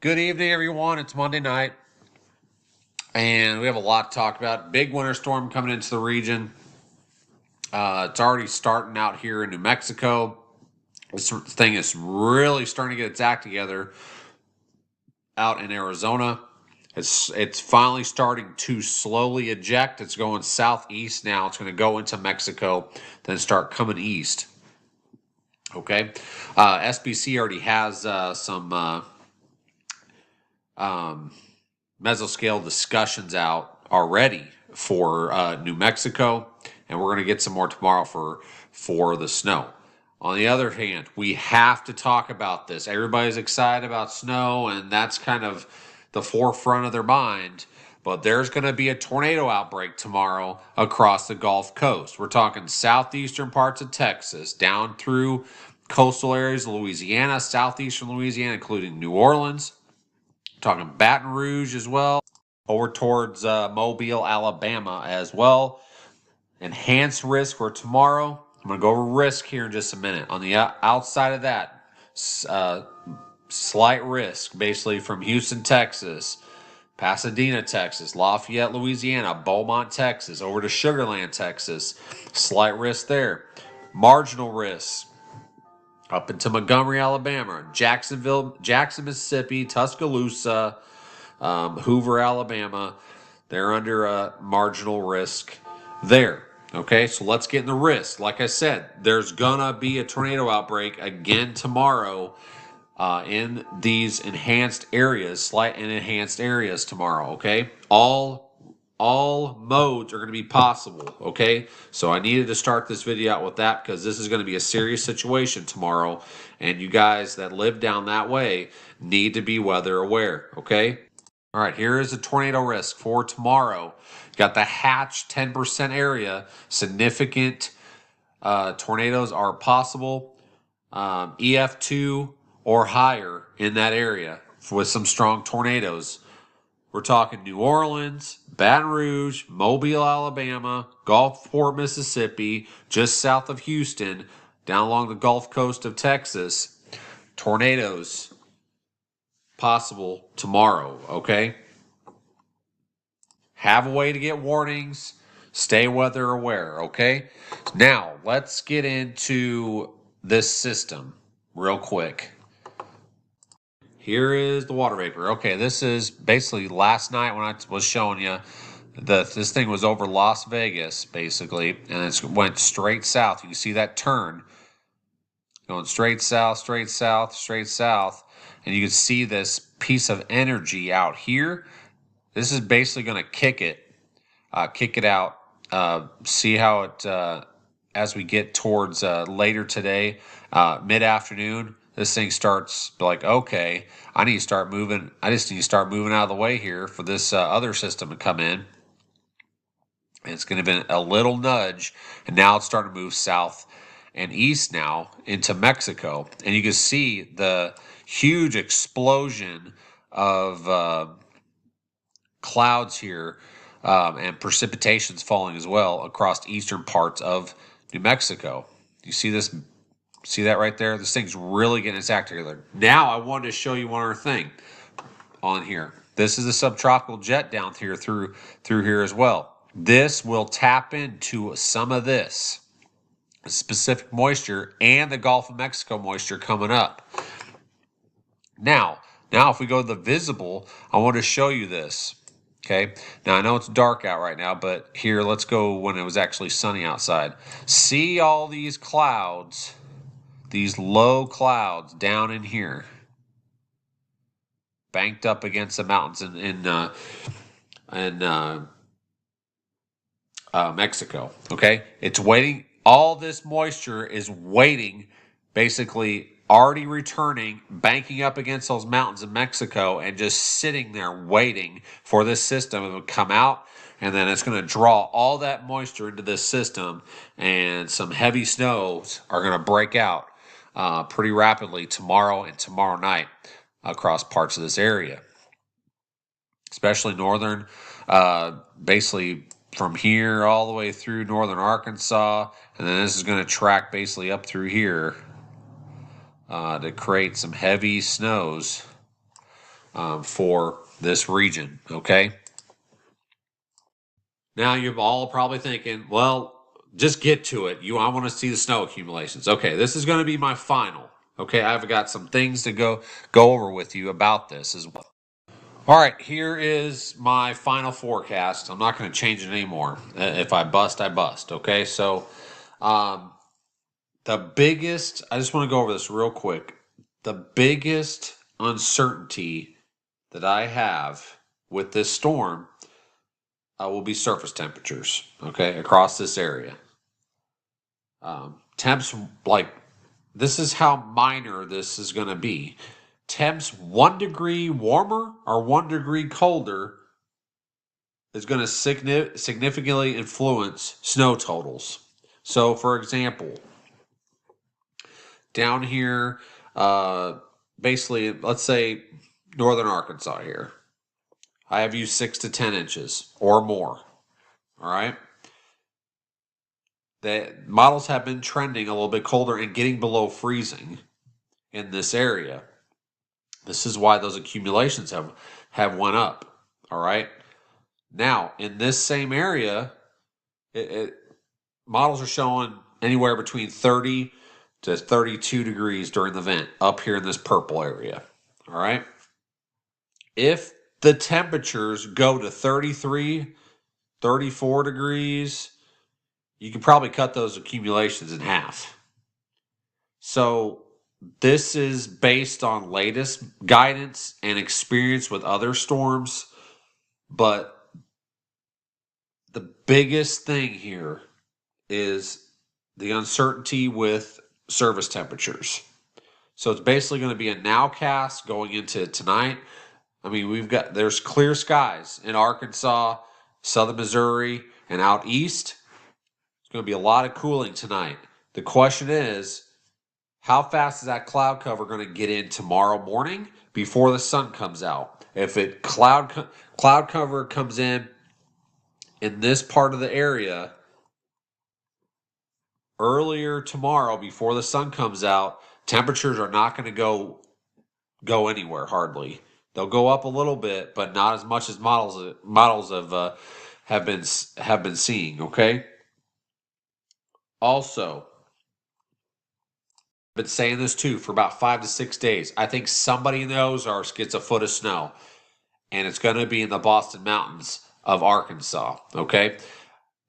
Good evening, everyone. It's Monday night, and we have a lot to talk about. Big winter storm coming into the region. It's already starting out here in New Mexico. This thing is really starting to get its act together out in Arizona. It's finally starting to slowly eject. It's going southeast now. It's going to go into Mexico, then start coming east. Okay, SBC already has some mesoscale discussions out already for New Mexico, and we're going to get some more tomorrow for the snow. On the other hand, we have to talk about this. Everybody's excited about snow, and that's kind of the forefront of their mind. But there's going to be a tornado outbreak tomorrow across the Gulf Coast. We're talking southeastern parts of Texas, down through coastal areas of Louisiana, southeastern Louisiana, including New Orleans. Talking Baton Rouge as well, over towards Mobile, Alabama as well. Enhanced risk for tomorrow. I'm going to go over risk here in just a minute. On the outside of that, slight risk, basically from Houston, Texas, Pasadena, Texas, Lafayette, Louisiana, Beaumont, Texas, over to Sugar Land, Texas. Slight risk there. Marginal risk up into Montgomery, Alabama, Jackson, Mississippi, Tuscaloosa, Hoover, Alabama. They're under a marginal risk there. Okay, so let's get in the risk. Like I said, there's gonna be a tornado outbreak again tomorrow in these enhanced areas, slight and enhanced areas tomorrow. Okay, all modes are going to be possible. Okay, so I needed to start this video out with that because this is going to be a serious situation tomorrow, and you guys that live down that way need to be weather aware. Okay. All right, here is a tornado risk for tomorrow. You got the hatch 10% area. Significant tornadoes are possible. EF2 or higher in that area with some strong tornadoes. We're talking New Orleans, Baton Rouge, Mobile, Alabama, Gulfport, Mississippi, just south of Houston, down along the Gulf Coast of Texas. Tornadoes possible tomorrow, okay? Have a way to get warnings. Stay weather aware, okay? Now, let's get into this system real quick. Here is the water vapor. Okay, this is basically last night when I was showing you this thing was over Las Vegas, basically, and it went straight south. You can see that turn going straight south, straight south, straight south, and you can see this piece of energy out here. This is basically going to kick it out. See how it as we get towards later today, mid-afternoon. This thing starts like, okay, I need to start moving. I just need to start moving out of the way here for this other system to come in. And it's going to be a little nudge, and now it's starting to move south and east now into Mexico. And you can see the huge explosion of clouds here and precipitation's falling as well across eastern parts of New Mexico. You see this? See that right there? This thing's really getting its act together. Now I wanted to show you one other thing on here. This is a subtropical jet down here through here as well. This will tap into some of this specific moisture and the Gulf of Mexico moisture coming up. Now if we go to the visible, I want to show you this. Okay, now I know it's dark out right now, but here, let's go when it was actually sunny outside. See all these clouds, these low clouds down in here, banked up against the mountains in Mexico. Okay, it's waiting. All this moisture is waiting, basically already returning, banking up against those mountains in Mexico, and just sitting there waiting for this system to come out. And then it's going to draw all that moisture into this system, and some heavy snows are going to break out pretty rapidly tomorrow and tomorrow night across parts of this area, especially northern, basically from here all the way through northern Arkansas, and then this is going to track basically up through here to create some heavy snows for this region. Okay. Now you're all probably thinking, well, just get to it. I want to see the snow accumulations. Okay, this is going to be my final. Okay, I've got some things to go over with you about this as well. All right, here is my final forecast. I'm not going to change it anymore. If I bust, I bust. Okay, so um, I just want to go over this real quick. The biggest uncertainty that I have with this storm will be surface temperatures, okay, across this area. Temps, like, this is how minor this is going to be. Temps 1 degree warmer or 1 degree colder is going to significantly influence snow totals. So, for example, down here, basically, let's say northern Arkansas here, I have used 6 to 10 inches or more. All right. The models have been trending a little bit colder and getting below freezing in this area. This is why those accumulations have went up. All right. Now, in this same area, models are showing anywhere between 30 to 32 degrees during the event up here in this purple area. All right. If the temperatures go to 33, 34 degrees, you can probably cut those accumulations in half. So this is based on latest guidance and experience with other storms, but the biggest thing here is the uncertainty with surface temperatures. So it's basically going to be a nowcast going into tonight. I mean, there's clear skies in Arkansas, southern Missouri, and out east. It's going to be a lot of cooling tonight. The question is, how fast is that cloud cover going to get in tomorrow morning before the sun comes out? If cloud cover comes in this part of the area earlier tomorrow before the sun comes out, temperatures are not going to go anywhere hardly. They'll go up a little bit, but not as much as models have been seeing. Okay. Also, I've been saying this too for about 5 to 6 days. I think somebody in the Ozarks gets a foot of snow, and it's going to be in the Boston Mountains of Arkansas. Okay.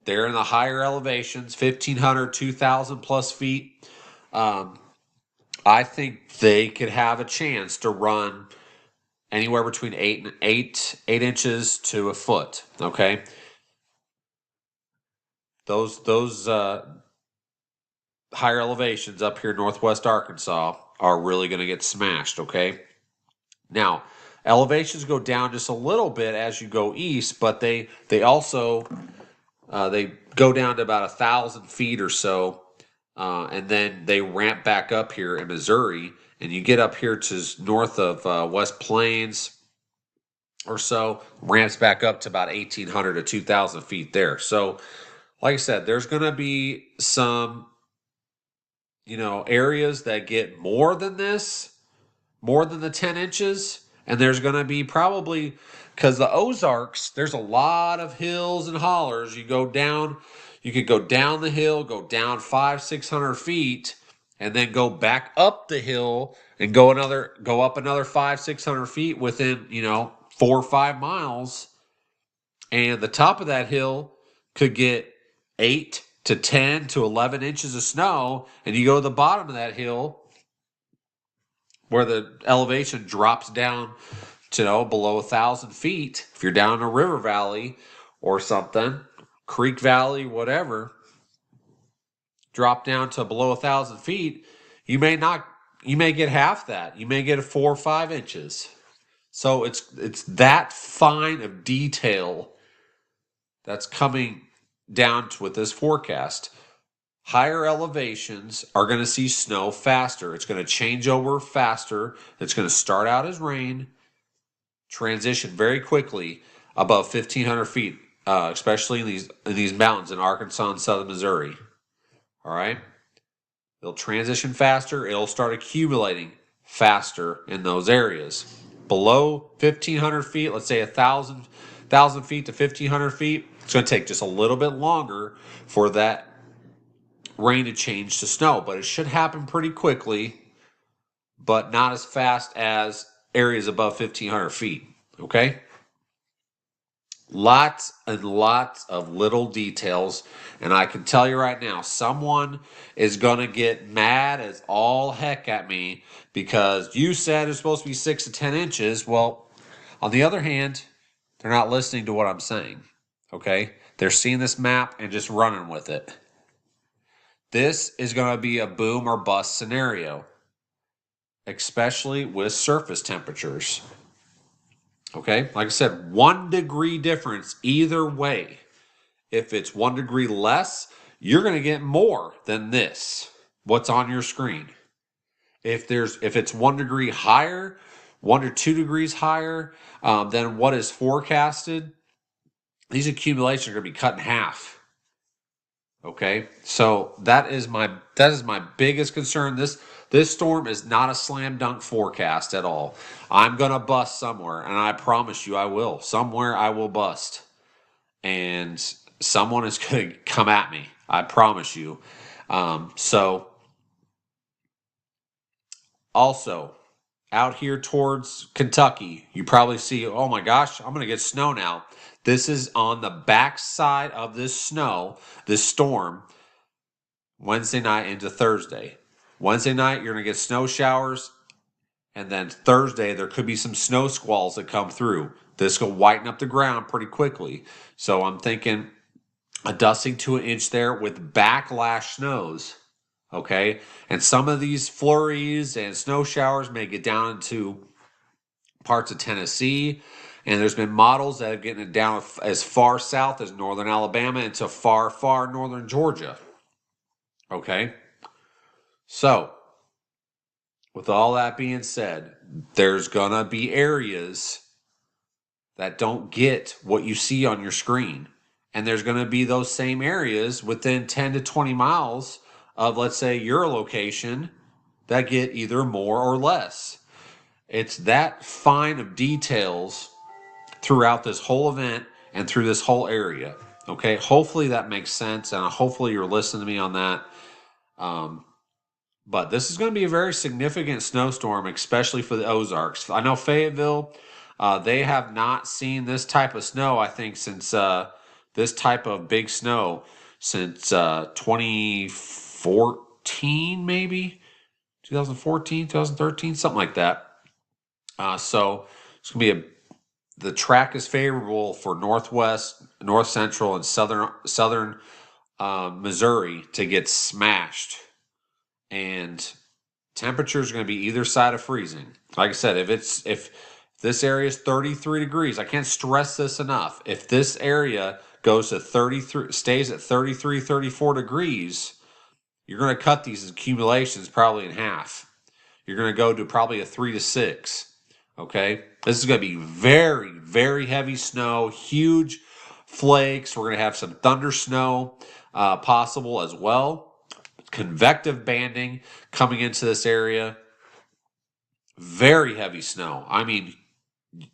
They're in the higher elevations, 1,500, 2,000 plus feet. I think they could have a chance to run anywhere between 8 inches to a foot. Okay, those higher elevations up here in northwest Arkansas are really going to get smashed. Okay, now elevations go down just a little bit as you go east, but they also they go down to about 1,000 feet or so, and then they ramp back up here in Missouri, and you get up here to north of West Plains or so, ramps back up to about 1,800 to 2,000 feet there. So, like I said, there's going to be some, areas that get more than this, more than the 10 inches. And there's going to be probably, because the Ozarks, there's a lot of hills and hollers. You could go down the hill, go down 500-600 feet, and then go back up the hill and go up another 500-600 feet within, 4 or 5 miles. And the top of that hill could get 8 to 10 to 11 inches of snow. And you go to the bottom of that hill where the elevation drops down to below 1,000 feet. If you're down in a river valley or something, creek valley, whatever, drop down to below 1,000 feet, you may get half that. You may get 4 or 5 inches. So it's that fine of detail that's coming down with this forecast. Higher elevations are going to see snow faster. It's going to change over faster. It's going to start out as rain, transition very quickly above 1,500 feet, especially in these mountains in Arkansas and southern Missouri. All right? It'll transition faster. It'll start accumulating faster in those areas. below 1,500 feet, let's say 1,000 feet to 1,500 feet, it's going to take just a little bit longer for that rain to change to snow, but it should happen pretty quickly, but not as fast as areas above 1,500 feet. Okay? Lots and lots of little details, and I can tell you right now, someone is going to get mad as all heck at me because you said it's supposed to be 6 to 10 inches. Well, on the other hand, they're not listening to what I'm saying. Okay? They're seeing this map and just running with it. This is going to be a boom or bust scenario, especially with surface temperatures. Okay, like I said, 1 degree difference either way. If it's 1 degree less, you're going to get more than this, what's on your screen. If it's 1 degree higher, 1 or 2 degrees higher than what is forecasted, these accumulations are going to be cut in half. Okay, so that is my biggest concern. This storm is not a slam dunk forecast at all. I'm gonna bust somewhere, and I promise you I will. Somewhere I will bust, and someone is gonna come at me. I promise you. So also out here towards Kentucky, you probably see, oh my gosh, I'm gonna get snow now. This is on the back side of this snow, this storm. Wednesday night into Thursday. Wednesday night, you're going to get snow showers. And then Thursday, there could be some snow squalls that come through. This will whiten up the ground pretty quickly. So I'm thinking a dusting to an inch there with backlash snows. Okay. And some of these flurries and snow showers may get down into parts of Tennessee. And there's been models that are getting it down as far south as northern Alabama into far, far northern Georgia. Okay. So, with all that being said, there's going to be areas that don't get what you see on your screen. And there's going to be those same areas within 10 to 20 miles of, let's say, your location that get either more or less. It's that fine of details throughout this whole event and through this whole area. Okay, hopefully that makes sense, and hopefully you're listening to me on that. But this is going to be a very significant snowstorm, especially for the Ozarks. I know Fayetteville, they have not seen this type of snow, I think, since this type of big snow since 2014, maybe 2014, 2013, something like that. So it's going to be the track is favorable for Northwest, North Central, and Southern Missouri to get smashed. And temperatures are going to be either side of freezing. Like I said, if this area is 33 degrees, I can't stress this enough. If this area goes to 33, stays at 33, 34 degrees, you're going to cut these accumulations probably in half. You're going to go to probably a 3 to 6. Okay, this is going to be very, very heavy snow, huge flakes. We're going to have some thunder snow possible as well. Convective banding coming into this area. Very heavy snow. I mean,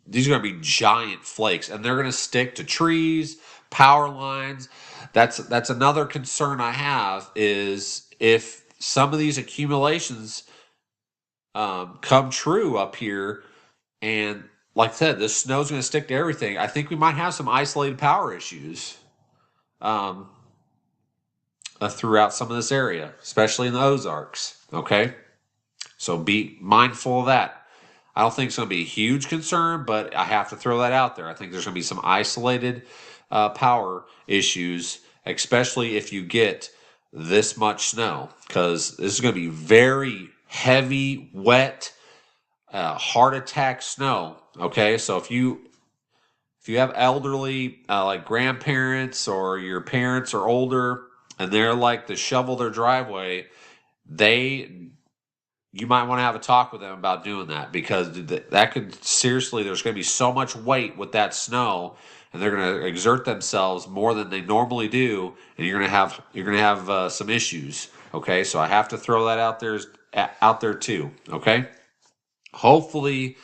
these are going to be giant flakes, and they're going to stick to trees, power lines. That's another concern I have, is if some of these accumulations come true up here, and like I said, this snow's going to stick to everything. I think we might have some isolated power issues throughout some of this area, especially in the Ozarks. Okay, so be mindful of that. I don't think it's going to be a huge concern, but I have to throw that out there. I think there's going to be some isolated power issues, especially if you get this much snow, because this is going to be very heavy, wet, heart attack snow. Okay, so if you have elderly like grandparents, or your parents are older and they're like to shovel their driveway, you might want to have a talk with them about doing that, because that could seriously, there's going to be so much weight with that snow, and they're going to exert themselves more than they normally do, and you're going to have some issues. Okay, so I have to throw that out there too. Okay, hopefully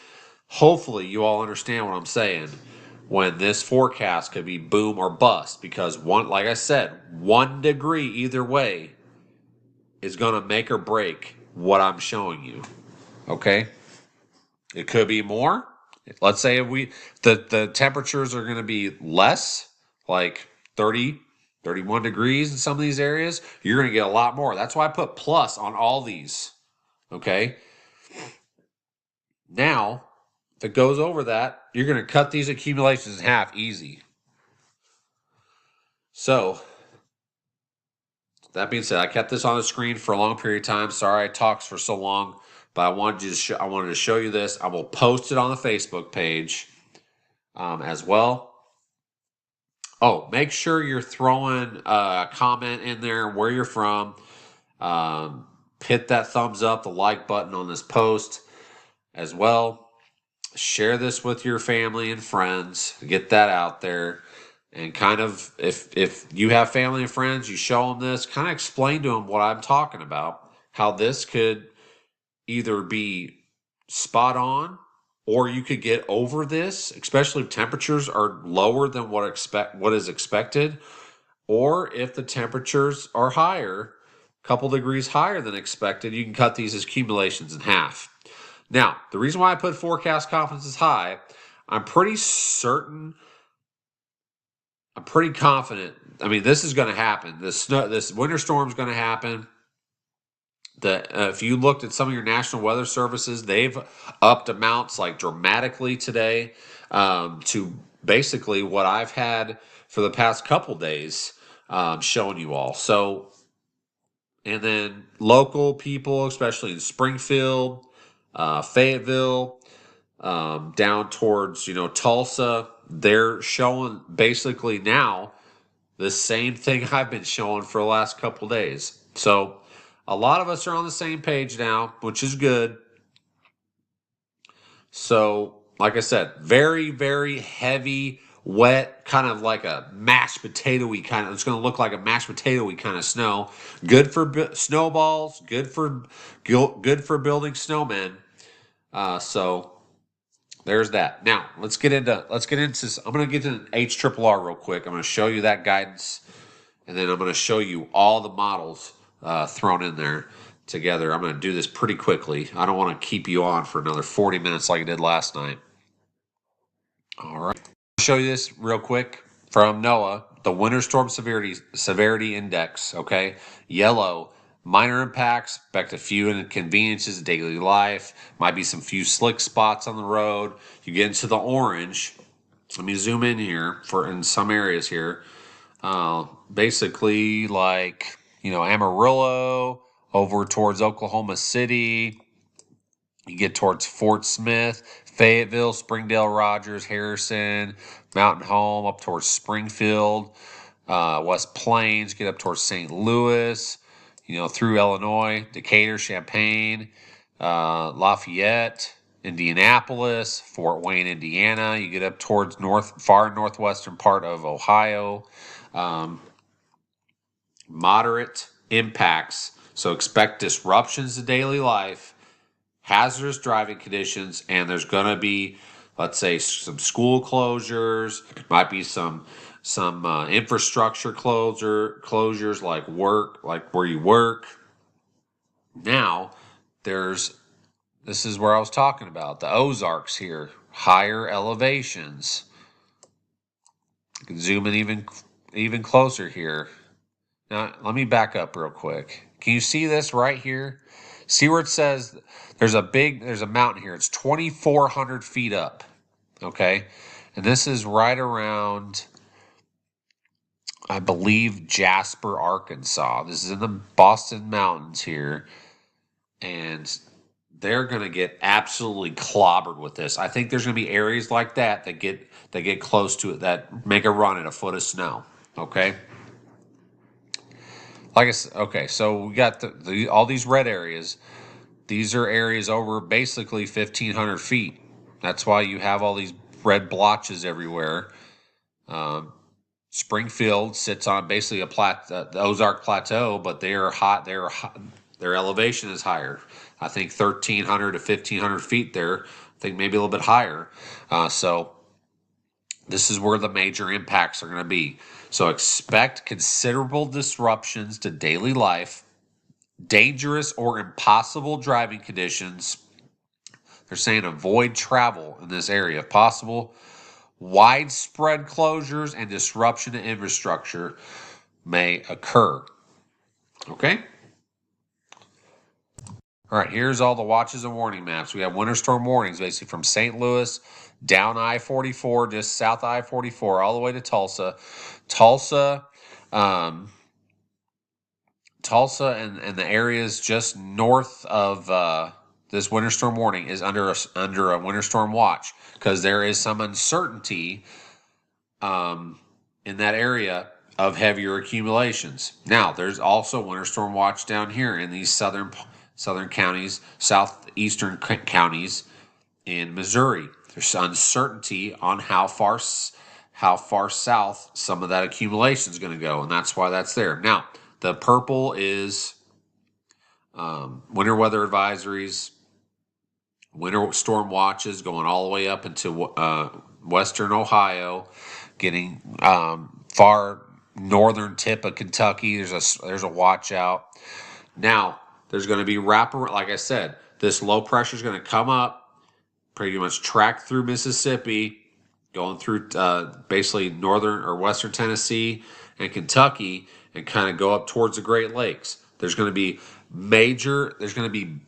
Hopefully you all understand what I'm saying when this forecast could be boom or bust, because one, like I said, 1 degree either way is going to make or break what I'm showing you. Okay? It could be more. Let's say if the temperatures are going to be less, like 30, 31 degrees in some of these areas, you're going to get a lot more. That's why I put plus on all these. Okay? Now, if it goes over that, you're going to cut these accumulations in half easy. So, that being said, I kept this on the screen for a long period of time. Sorry I talked for so long, but I wanted to show you this. I will post it on the Facebook page as well. Oh, make sure you're throwing a comment in there where you're from. Hit that thumbs up, the like button on this post as well. Share this with your family and friends. Get that out there. And kind of, if you have family and friends, you show them this, kind of explain to them what I'm talking about, how this could either be spot on or you could get over this, especially if temperatures are lower than what is expected, or if the temperatures are higher, a couple degrees higher than expected, you can cut these accumulations in half. Now, the reason why I put forecast confidence is high, I'm pretty certain, I'm pretty confident. I mean, this is going to happen. This winter storm is going to happen. If you looked at some of your national weather services, they've upped amounts like dramatically today to basically what I've had for the past couple days showing you all. So, and then local people, especially in Springfield, Fayetteville, down towards Tulsa, they're showing basically now the same thing I've been showing for the last couple days. So a lot of us are on the same page now, which is good. So, like I said, very, very heavy, wet, kind of like a mashed potato-y kind of, it's going to look like a mashed potato-y kind of snow. Good for snowballs, good for building snowmen. So there's that. Now, let's get into, I'm going to get to HRRR real quick. I'm going to show you that guidance. And then I'm going to show you all the models thrown in there together. I'm going to do this pretty quickly. I don't want to keep you on for another 40 minutes like I did last night. All right. I'll show you this real quick from NOAA, the Winter Storm Severity Index, okay? Yellow, minor impacts, expect a few inconveniences of daily life, might be some few slick spots on the road. You get into the orange. Let me zoom in here in some areas here. Basically like, Amarillo over towards Oklahoma City. You get towards Fort Smith, Fayetteville, Springdale, Rogers, Harrison, Mountain Home, up towards Springfield, West Plains, get up towards St. Louis, through Illinois, Decatur, Champaign, Lafayette, Indianapolis, Fort Wayne, Indiana. You get up towards far northwestern part of Ohio. Moderate impacts. So expect disruptions to daily life, hazardous driving conditions, and there's going to be, let's say, some school closures. Might be some infrastructure closures like where you work. Now, this is where I was talking about the Ozarks here, higher elevations. You can zoom in even closer here. Now, let me back up real quick. Can you see this right here? See where it says there's a mountain here. It's 2,400 feet up. Okay. And this is right around, I believe, Jasper, Arkansas. This is in the Boston Mountains here. And they're going to get absolutely clobbered with this. I think there's going to be areas like that get close to it, that make a run at a foot of snow. Okay. Like I said, okay, so we got all these red areas. These are areas over basically 1,500 feet. That's why you have all these red blotches everywhere. Springfield sits on basically the Ozark Plateau, but they are hot. Their elevation is higher. I think 1,300 to 1,500 feet there. I think maybe a little bit higher. So this is where the major impacts are going to be. So expect considerable disruptions to daily life, dangerous or impossible driving conditions. They're saying avoid travel in this area if possible. Widespread closures and disruption to infrastructure may occur. Okay? All right, here's all the watches and warning maps. We have winter storm warnings basically from St. Louis down I-44, just south I-44, all the way to Tulsa. Tulsa and the areas just north of this winter storm warning is under a winter storm watch because there is some uncertainty in that area of heavier accumulations. Now, there's also winter storm watch down here in these southern counties, southeastern counties in Missouri. There's uncertainty on how far south some of that accumulation is going to go, and that's why that's there. Now, the purple is winter weather advisories, winter storm watches going all the way up into western Ohio, getting far northern tip of Kentucky. There's a watch out. Now, there's going to be like I said, this low pressure is going to come up, pretty much track through Mississippi, going through basically northern or western Tennessee and Kentucky, and kind of go up towards the Great Lakes. There's going to be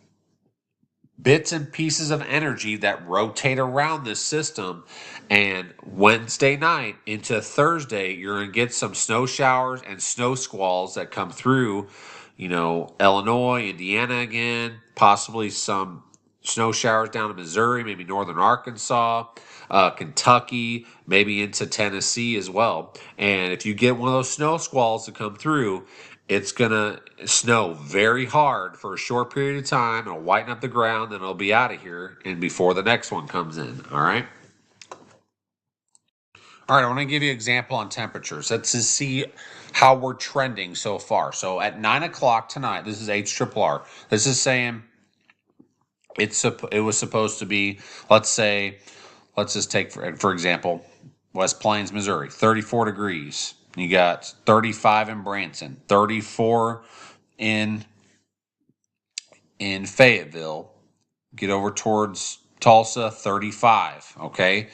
bits and pieces of energy that rotate around this system, and Wednesday night into Thursday, you're going to get some snow showers and snow squalls that come through, Illinois, Indiana again, possibly some snow showers down in Missouri, maybe northern Arkansas, Kentucky, maybe into Tennessee as well. And if you get one of those snow squalls to come through, it's going to snow very hard for a short period of time. It'll whiten up the ground, then it'll be out of here and before the next one comes in. All right. All right, I want to give you an example on temperatures. Let's just see how we're trending so far. So at 9 o'clock tonight, this is HRRR. This is saying it was supposed to be, let's just take, for example, West Plains, Missouri, 34 degrees. You got 35 in Branson, 34 in Fayetteville. Get over towards Tulsa, 35, okay?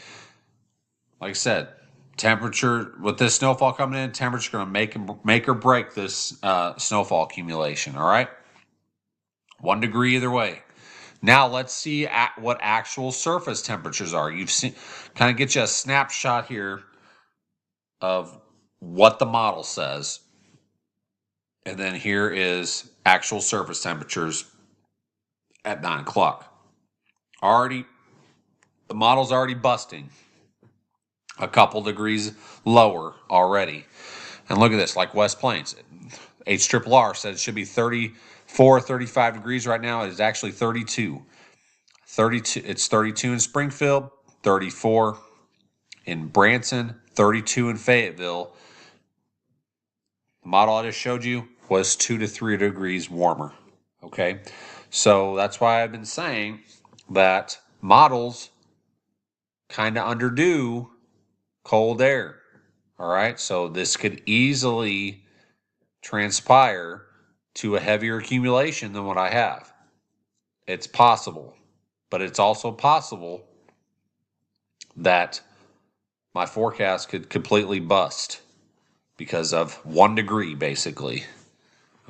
Like I said, temperature, with this snowfall coming in, temperature going to make or break this snowfall accumulation, all right? 1 degree either way. Now let's see what actual surface temperatures are. You've seen, kind of get you a snapshot here of what the model says. And then here is actual surface temperatures at 9 o'clock. The model's already busting a couple degrees lower already. And look at this, like West Plains. HRRR said it should be 34, 35 degrees right now. It is actually 32. It's 32 in Springfield, 34 in Branson, 32 in Fayetteville. The model I just showed you was 2 to 3 degrees warmer. Okay, so that's why I've been saying that models kind of underdo cold air. All right, so this could easily transpire to a heavier accumulation than what I have. It's possible, but it's also possible that my forecast could completely bust because of 1 degree, basically.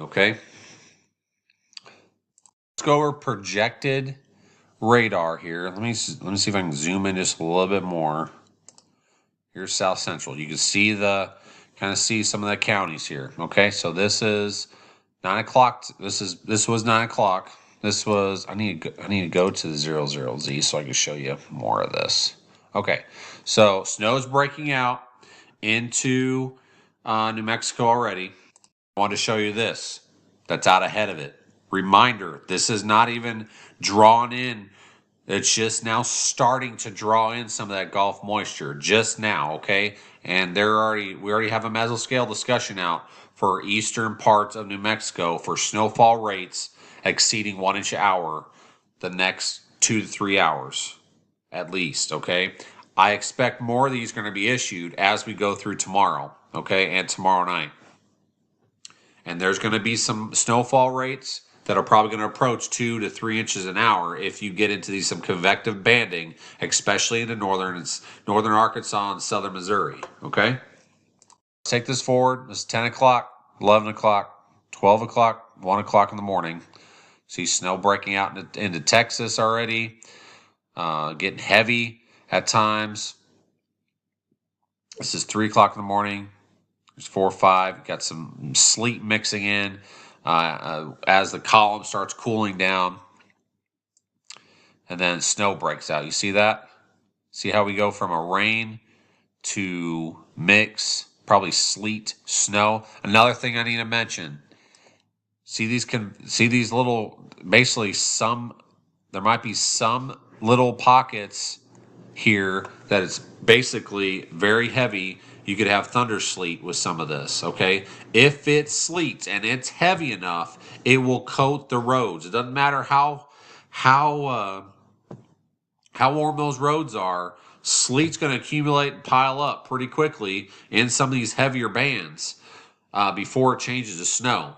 Okay. Let's go over projected radar here. Let me see if I can zoom in just a little bit more. Here's South Central. You can see see some of the counties here. Okay, so this is 9 o'clock. This was 9 o'clock. This was, I need to go to the 00Z so I can show you more of this. Okay, so snow's breaking out into New Mexico already. I want to show you this. That's out ahead of it. Reminder, this is not even drawn in. It's just now starting to draw in some of that Gulf moisture just now, okay? And we already have a mesoscale discussion out for eastern parts of New Mexico for snowfall rates exceeding 1 inch an hour the next 2 to 3 hours at least, okay? I expect more of these going to be issued as we go through tomorrow, okay, and tomorrow night. And there's going to be some snowfall rates that are probably going to approach 2 to 3 inches an hour if you get into some convective banding, especially into northern Arkansas and southern Missouri, okay? Take this forward. It's 10 o'clock, 11 o'clock, 12 o'clock, 1 o'clock in the morning. See snow breaking out into Texas already, getting heavy at times. This is 3 o'clock in the morning. There's 4 or 5. Got some sleet mixing in as the column starts cooling down. And then snow breaks out. You see that? See how we go from a rain to mix, probably sleet, snow. Another thing I need to mention. See these little, basically there might be some little pockets here that is basically very heavy. You could have thunder sleet with some of this, okay? If it sleets and it's heavy enough, it will coat the roads. It doesn't matter how warm those roads are. Sleet's going to accumulate and pile up pretty quickly in some of these heavier bands before it changes to snow.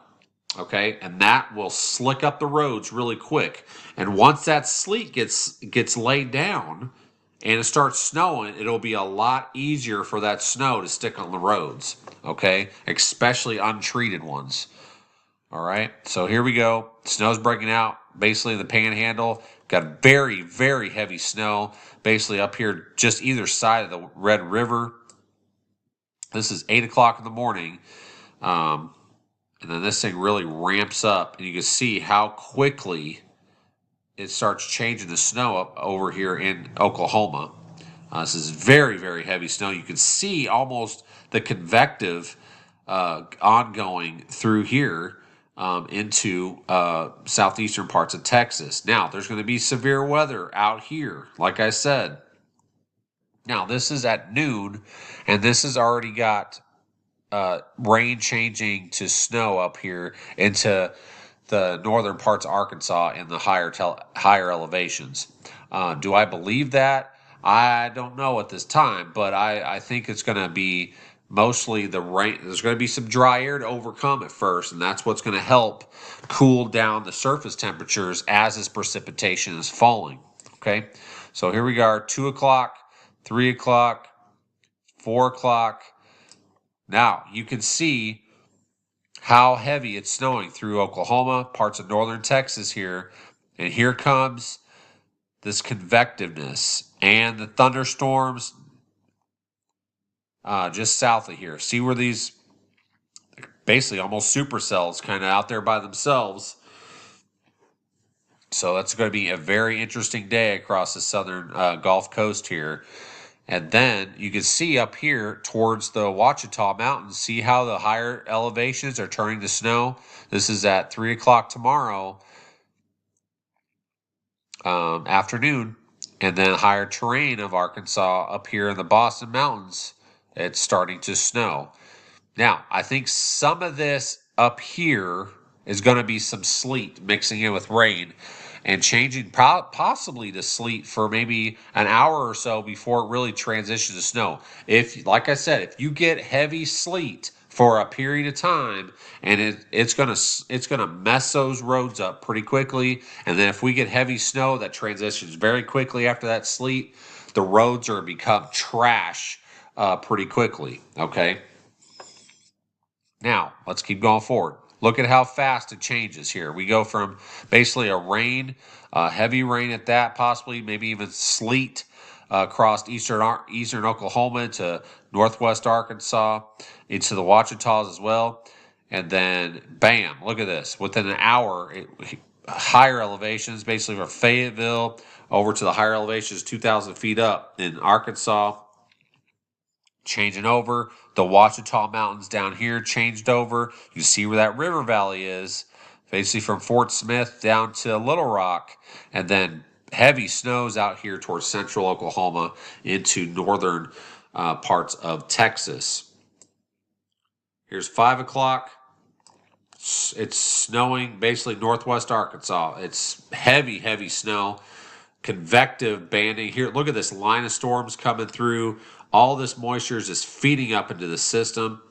Okay, and that will slick up the roads really quick. And once that sleet gets laid down and it starts snowing, it'll be a lot easier for that snow to stick on the roads. Okay, especially untreated ones. All right, so here we go. Snow's breaking out basically in the panhandle. Got very, very heavy snow basically up here just either side of the Red River. This is 8 o'clock in the morning. And then this thing really ramps up, and you can see how quickly it starts changing the snow up over here in Oklahoma. This is very, very heavy snow. You can see almost the convective ongoing through here into southeastern parts of Texas. Now, there's going to be severe weather out here, like I said. Now, this is at noon, and this has already got rain changing to snow up here into the northern parts of Arkansas in the higher elevations. Do I believe that? I don't know at this time, but I think it's going to be mostly the rain. There's going to be some dry air to overcome at first, and that's what's going to help cool down the surface temperatures as this precipitation is falling. Okay, so here we are, 2 o'clock, 3 o'clock, 4 o'clock. Now, you can see how heavy it's snowing through Oklahoma, parts of northern Texas here. And here comes this convectiveness and the thunderstorms just south of here. See where these basically almost supercells kind of out there by themselves. So that's going to be a very interesting day across the southern Gulf Coast here. And then you can see up here towards the Ouachita Mountains, see how the higher elevations are turning to snow. This is at 3 o'clock tomorrow afternoon. And then higher terrain of Arkansas up here in the Boston Mountains, it's starting to snow. Now, I think some of this up here is going to be some sleet mixing in with rain and changing possibly to sleet for maybe an hour or so before it really transitions to snow. If, like I said, if you get heavy sleet for a period of time, and it's gonna mess those roads up pretty quickly. And then if we get heavy snow that transitions very quickly after that sleet, the roads are gonna become trash pretty quickly. Okay. Now let's keep going forward. Look at how fast it changes here. We go from basically a rain, heavy rain at that, possibly maybe even sleet across eastern Oklahoma to northwest Arkansas, into the Ouachitas as well. And then, bam, look at this. Within an hour, higher elevations, basically from Fayetteville over to the higher elevations, 2,000 feet up in Arkansas, changing over. The Ouachita Mountains down here changed over. You see where that river valley is, basically from Fort Smith down to Little Rock. And then heavy snows out here towards central Oklahoma into northern parts of Texas. Here's 5 o'clock. It's snowing basically northwest Arkansas. It's heavy, heavy snow. Convective banding. Here, look at this line of storms coming through. All this moisture is just feeding up into the system.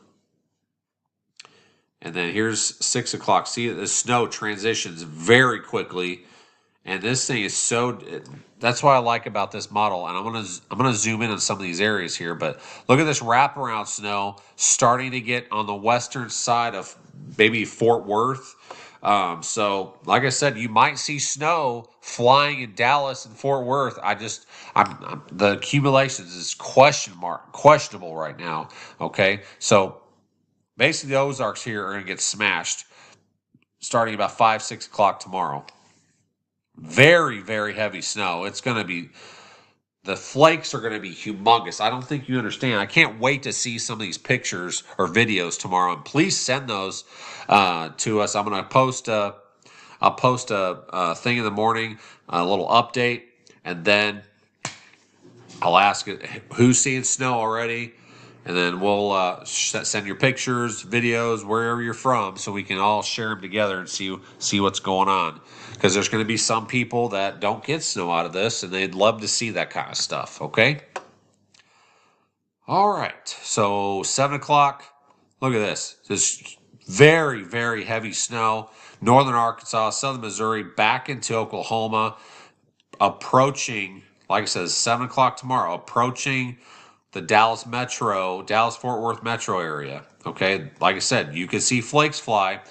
And then here's 6 o'clock. See, the snow transitions very quickly. And this thing is so, that's what I like about this model. And I'm gonna zoom in on some of these areas here, but look at this wraparound snow starting to get on the western side of maybe Fort Worth. So like I said, you might see snow flying in Dallas and Fort Worth. The accumulations is questionable right now. Okay. So basically the Ozarks here are gonna get smashed starting about 5, 6 o'clock tomorrow. Very, very heavy snow. It's going to be, the flakes are going to be humongous. I don't think you understand. I can't wait to see some of these pictures or videos tomorrow. And please send those to us. I'm going to I'll post a thing in the morning, a little update, and then I'll ask it, who's seeing snow already? And then we'll send your pictures, videos, wherever you're from, so we can all share them together and see what's going on. Because there's going to be some people that don't get snow out of this, and they'd love to see that kind of stuff, okay? All right, so 7 o'clock, look at this. This very, very heavy snow. Northern Arkansas, southern Missouri, back into Oklahoma, approaching, like I said, 7 o'clock tomorrow, approaching the Dallas-Fort Worth metro area. Okay, like I said, you can see flakes fly.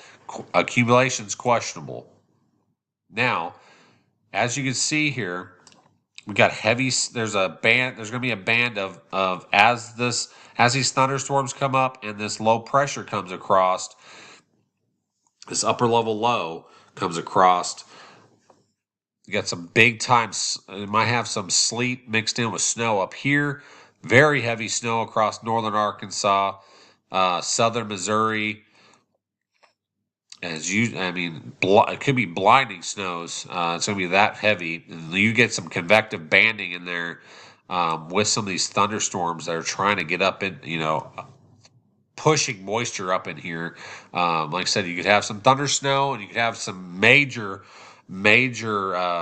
Accumulation's questionable. Now, as you can see here, we got heavy. There's going to be a band of as these thunderstorms come up and this low pressure comes across, this upper level low comes across. You got some big time. It might have some sleet mixed in with snow up here. Very heavy snow across northern Arkansas, southern Missouri. It could be blinding snows. It's going to be that heavy. And you get some convective banding in there with some of these thunderstorms that are trying to get up in, pushing moisture up in here. Like I said, you could have some thunder snow, and you could have some major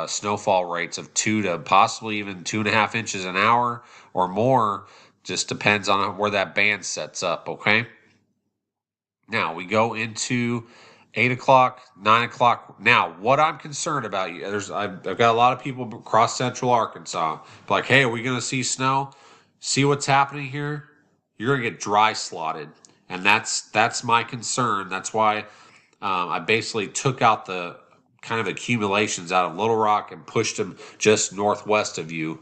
snowfall rates of 2 to possibly even 2.5 inches an hour or more. Just depends on where that band sets up. Okay. Now we go into 8 o'clock, 9 o'clock. Now, what I'm concerned about, I've got a lot of people across central Arkansas like, hey, are we going to see snow? See what's happening here? You're going to get dry slotted. And that's my concern. That's why I basically took out the kind of accumulations out of Little Rock and pushed them just northwest of you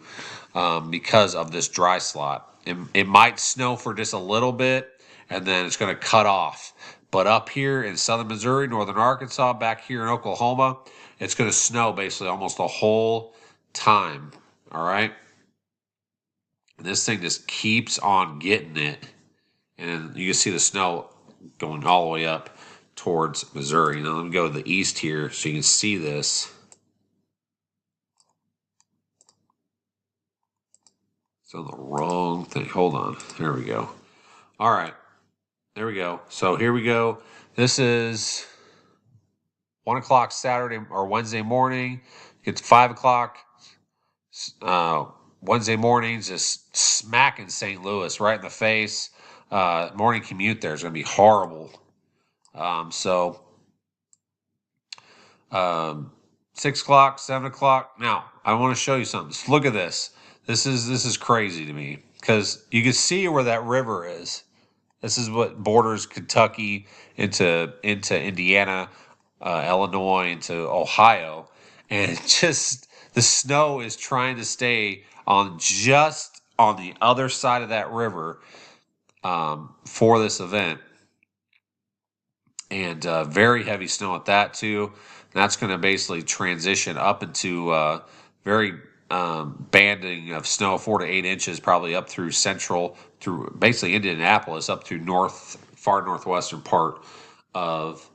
because of this dry slot. It might snow for just a little bit, and then it's going to cut off. But up here in southern Missouri, northern Arkansas, back here in Oklahoma, it's going to snow basically almost the whole time. All right? And this thing just keeps on getting it. And you can see the snow going all the way up towards Missouri. Now let me go to the east here so you can see this. It's on the wrong thing. Hold on. There we go. All right. There we go. So here we go. This is 1 o'clock Saturday or Wednesday morning. It's 5 o'clock. Wednesday mornings just smacking St. Louis right in the face. Morning commute there is going to be horrible. 6 o'clock, 7 o'clock. Now, I want to show you something. Just look at this. This is crazy to me because you can see where that river is. This is what borders Kentucky into Indiana, Illinois, into Ohio. And the snow is trying to stay just on the other side of that river for this event. And very heavy snow at that too. And that's going to basically transition up into very banding of snow, 4 to 8 inches, probably up through central, through basically Indianapolis, up through far northwestern part of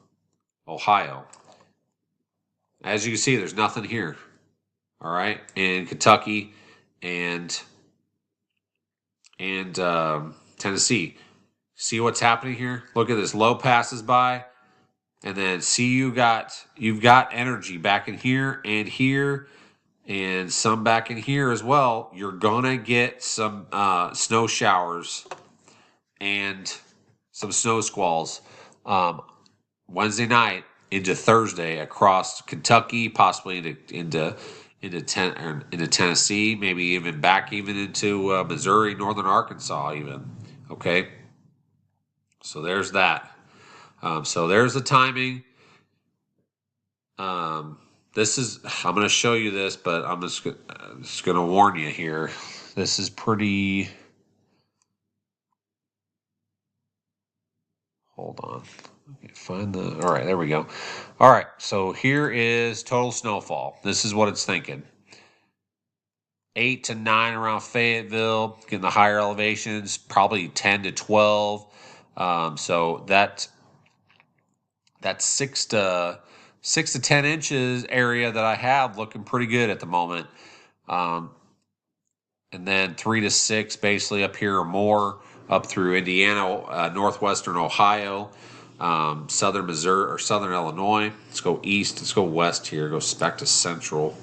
Ohio. As you can see, there's nothing here. All right, in Kentucky and Tennessee. See what's happening here? Look at this. Low passes by. And then see you've got energy back in here and some back in here as well. You're gonna get some snow showers and some snow squalls Wednesday night into Thursday across Kentucky, possibly into Tennessee, maybe even back even into Missouri, northern Arkansas, even. Okay, so there's that. So there's the timing. This is I'm going to show you this, but I'm just going to warn you here. This is pretty. Hold on. Find the. All right, there we go. All right, so here is total snowfall. This is what it's thinking. 8 to 9 around Fayetteville, getting the higher elevations, probably 10 to 12. So that's 6 to 10 inches area that I have looking pretty good at the moment. And then 3 to 6 basically up here or more up through Indiana, northwestern Ohio, southern Missouri or southern Illinois. Let's go east. Let's go west here. Go back to central.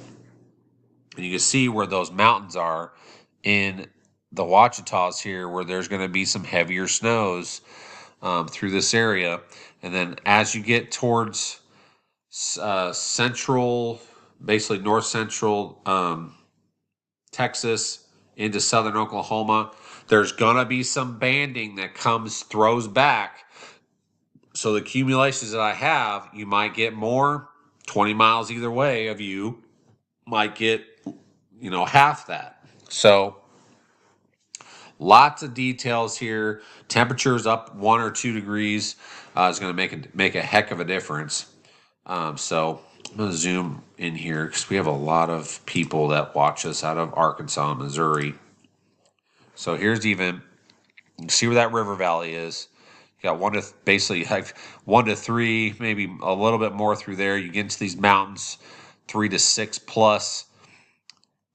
And you can see where those mountains are in the Ouachitas here, where there's going to be some heavier snows through this area. And then as you get towards central, basically north central Texas into southern Oklahoma, there's going to be some banding that throws back. So the accumulations that I have, you might get more, 20 miles either way of you might get, half that. So lots of details here. Temperatures up 1 or 2 degrees is going to make a heck of a difference. So I'm going to zoom in here because we have a lot of people that watch us out of Arkansas and Missouri. So here's you see where that river valley is. You got basically like 1 to 3, maybe a little bit more through there. You get into these mountains, 3 to 6 plus.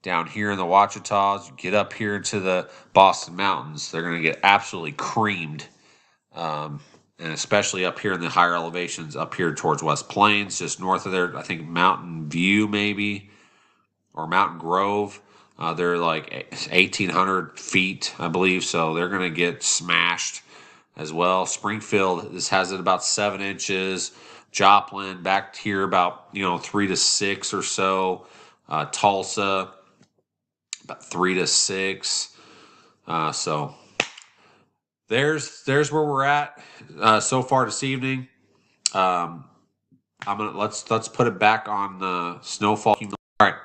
Down here in the Ouachitas, you get up here into the Boston Mountains, they're going to get absolutely creamed. And especially up here in the higher elevations, up here towards West Plains, just north of there, I think Mountain View maybe, or Mountain Grove. They're like 1,800 feet, I believe, so they're going to get smashed as well. Springfield, this has it about 7 inches. Joplin, back here about 3 to 6 or so. Tulsa, about 3 to 6. So there's where we're at so far this evening. Let's put it back on the snowfall. All right,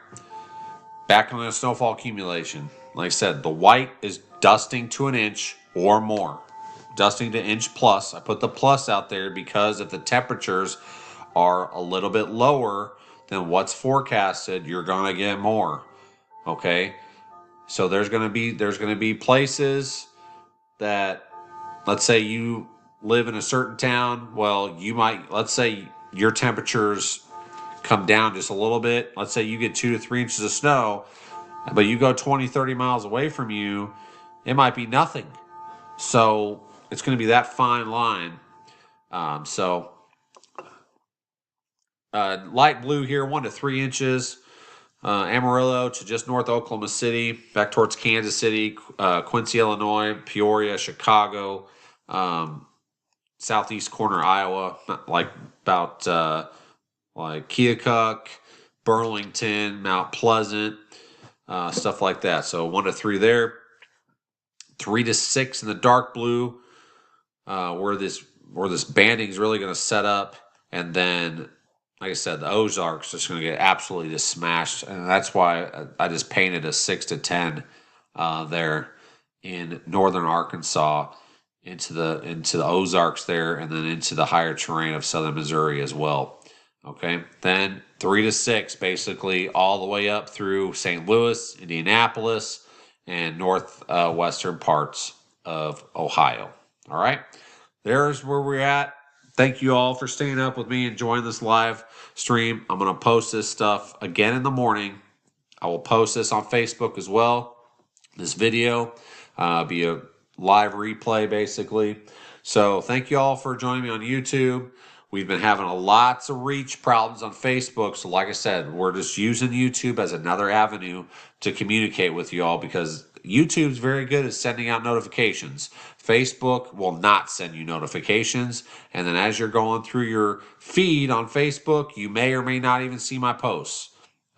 back on the snowfall accumulation. Like I said, the white is dusting to an inch or more, dusting to inch plus. I put the plus out there because if the temperatures are a little bit lower than what's forecasted, you're gonna get more. Okay. So there's going to be places that, let's say you live in a certain town. Well, let's say your temperatures come down just a little bit. Let's say you get 2 to 3 inches of snow, but you go 20, 30 miles away from you, it might be nothing. So it's going to be that fine line. Light blue here, 1 to 3 inches. Amarillo to just north of Oklahoma City, back towards Kansas City, Quincy, Illinois, Peoria, Chicago, southeast corner Iowa, like about like Keokuk, Burlington, Mount Pleasant, stuff like that. So 1 to 3 there, 3 to 6 in the dark blue, where this banding is really going to set up, and then, like I said, the Ozarks just going to get absolutely just smashed, and that's why I just painted a 6 to 10 there in northern Arkansas into the Ozarks there, and then into the higher terrain of southern Missouri as well. Okay, then 3 to 6 basically all the way up through St. Louis, Indianapolis, and northwestern parts of Ohio. All right, there's where we're at. Thank you all for staying up with me and joining this live stream. I'm going to post this stuff again in the morning. I will post this on Facebook as well. This video be a live replay basically. So thank you all for joining me on YouTube. We've been having lots of reach problems on Facebook. So like I said, we're just using YouTube as another avenue to communicate with you all because YouTube's very good at sending out notifications. Facebook will not send you notifications. And then as you're going through your feed on Facebook, you may or may not even see my posts.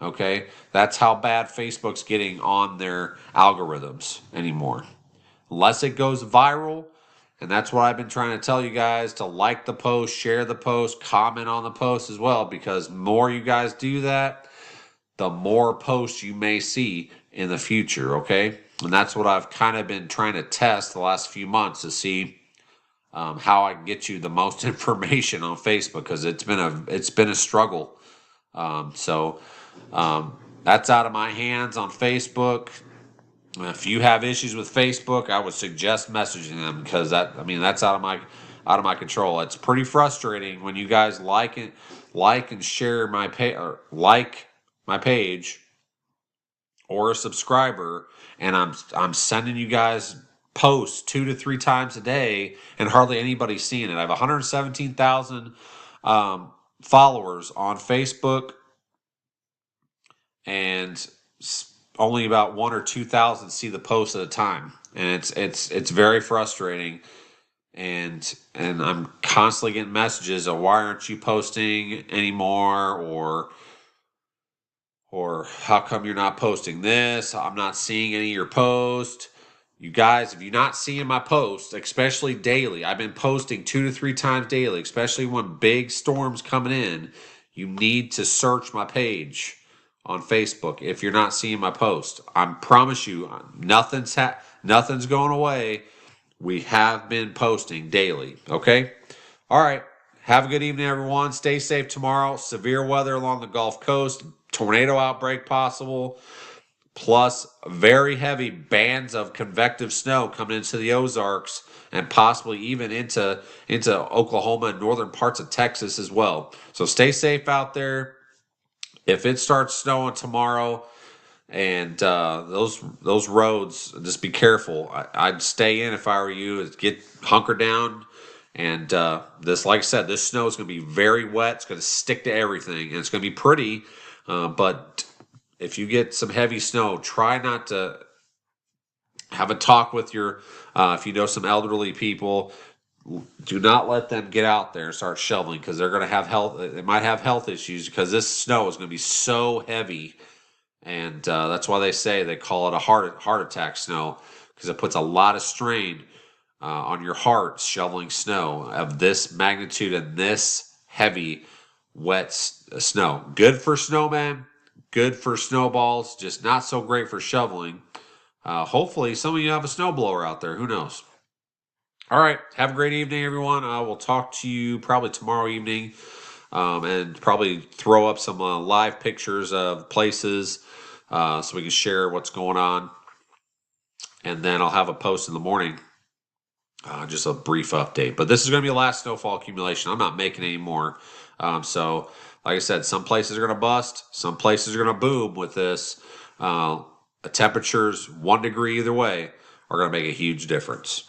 Okay? That's how bad Facebook's getting on their algorithms anymore. Unless it goes viral, and that's what I've been trying to tell you guys, to like the post, share the post, comment on the post as well, because more you guys do that, the more posts you may see in the future, okay? And that's what I've kind of been trying to test the last few months to see how I can get you the most information on Facebook, because it's been a struggle. So that's out of my hands on Facebook. If you have issues with Facebook, I would suggest messaging them because that's out of my control. It's pretty frustrating when you guys like and share my like my page or a subscriber, and I'm sending you guys posts 2 to 3 times a day, and hardly anybody's seeing it. I have 117,000 followers on Facebook, and only about 1 or 2,000 see the post at a time, and it's very frustrating. And I'm constantly getting messages of why aren't you posting anymore, or how come you're not posting this? I'm not seeing any of your posts. You guys, if you're not seeing my posts, especially daily, I've been posting 2 to 3 times daily, especially when big storms coming in. You need to search my page on Facebook if you're not seeing my post. I promise you, nothing's going away. We have been posting daily, okay? All right. Have a good evening, everyone. Stay safe tomorrow. Severe weather along the Gulf Coast. Tornado outbreak possible. Plus very heavy bands of convective snow coming into the Ozarks and possibly even into Oklahoma and northern parts of Texas as well. So stay safe out there. If it starts snowing tomorrow and those roads, just be careful. I'd stay in if I were you. Get hunkered down. And this, like I said, this snow is going to be very wet. It's going to stick to everything, and it's going to be pretty. But if you get some heavy snow, try not to have a talk with your, if you know some elderly people, do not let them get out there and start shoveling because they're going to have they might have health issues because this snow is going to be so heavy. And that's why they call it a heart attack snow, because it puts a lot of strain on your heart shoveling snow of this magnitude and this heavy, wet snow. Good for snowmen, good for snowballs, just not so great for shoveling. Hopefully some of you have a snowblower out there. Who knows? All right. Have a great evening, everyone. I will talk to you probably tomorrow evening, and probably throw up some live pictures of places so we can share what's going on. And then I'll have a post in the morning, just a brief update. But this is going to be the last snowfall accumulation. I'm not making any more. So, like I said, some places are going to bust. Some places are going to boom with this. Temperatures 1 degree either way are going to make a huge difference.